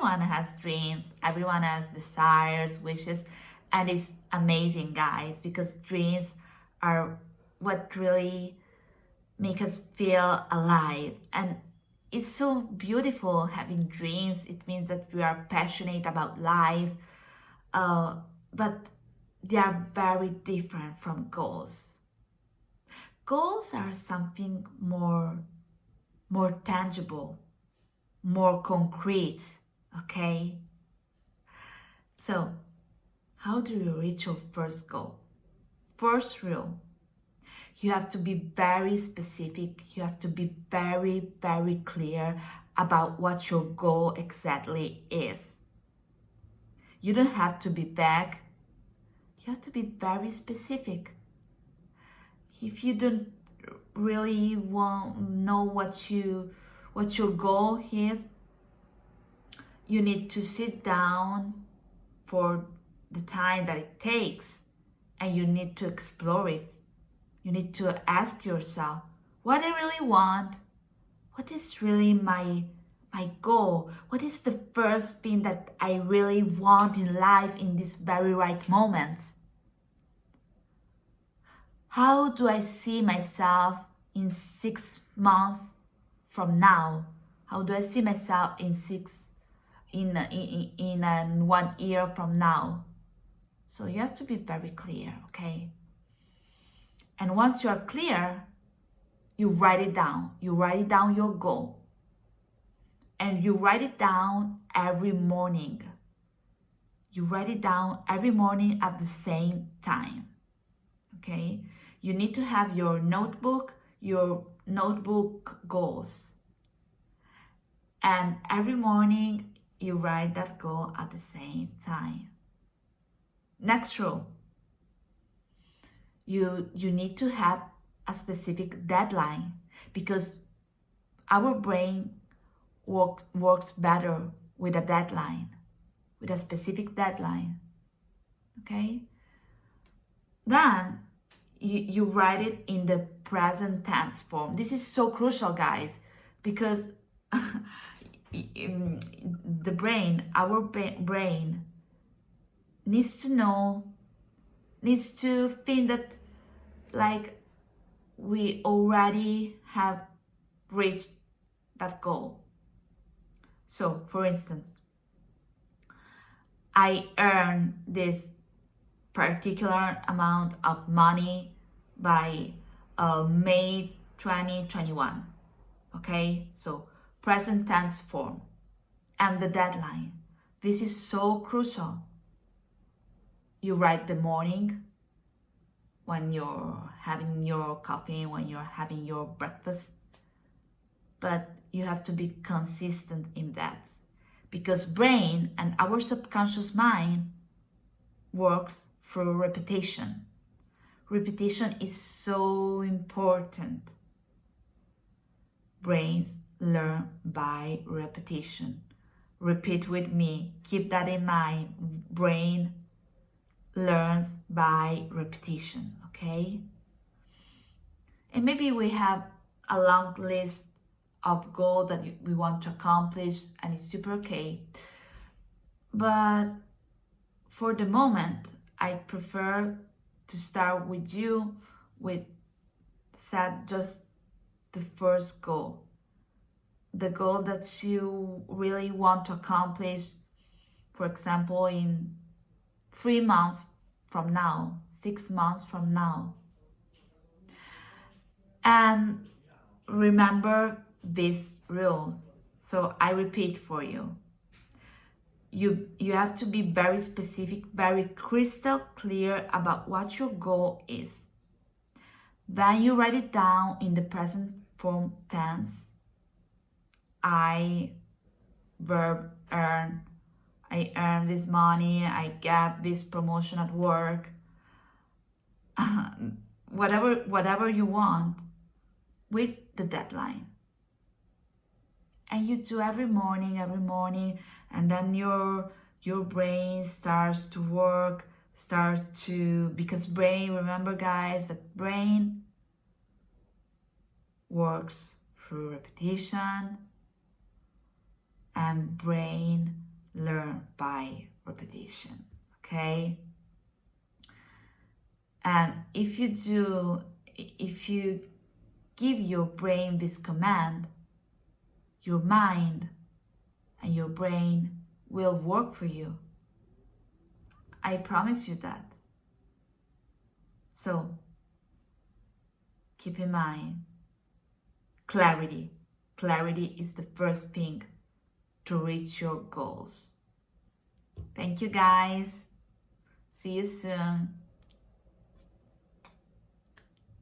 everyone has dreams, everyone has desires, wishes, and it's amazing, guys, because dreams are what really make us feel alive. And it's so beautiful having dreams. It means that we are passionate about life, but they are very different from goals. Goals are something more tangible, more concrete, okay? So, how do you reach your first goal? First rule, you have to be very specific. You have to be very, very clear about what your goal exactly is. You don't have to be vague. You have to be very specific. If you don't really know what your goal is, you need to sit down for the time that it takes, and you need to explore it. You need to ask yourself, what I really want, what is really my goal, what is the first thing that I really want in life in this very right moment. How do I see myself in 6 months from now? How do I see myself in 1 year from now? So you have to be very clear, okay? And once you are clear, you write it down. You write down your goal. And you write it down every morning. You write it down every morning at the same time, okay? You need to have your notebook goals. And every morning you write that goal at the same time. Next rule, you need to have a specific deadline, because our brain works better with a deadline, with a specific deadline, okay? Then you write it in the present tense form. This is so crucial, guys, because the brain, our brain needs to think that like we already have reached that goal. So, for instance, I earn this particular amount of money by May 2021. Okay, so present tense form and the deadline. This is so crucial. You write the morning when you're having your coffee, when you're having your breakfast, but you have to be consistent in that, because brain and our subconscious mind works through repetition. Repetition is so important. Brains learn by repetition. Repeat with me. Keep that in mind. Brain learns by repetition, okay? And maybe we have a long list of goals that we want to accomplish, and it's super okay. But for the moment, I prefer to start with you with set just the first goal. The goal that you really want to accomplish, for example, in 3 months from now, 6 months from now. And remember this rule. So I repeat for you. You have to be very specific, very crystal clear about what your goal is. Then you write it down in the present form tense. I, verb, earn. I earn this money. I get this promotion at work. Whatever you want, with the deadline. And you do every morning, and then your brain starts to work, because brain, remember guys, that brain works through repetition, and brain visualization, okay? And if you give your brain this command, your mind and your brain will work for you. I promise you that. So keep in mind, clarity. Clarity is the first thing to reach your goals. Thank you guys. See you soon.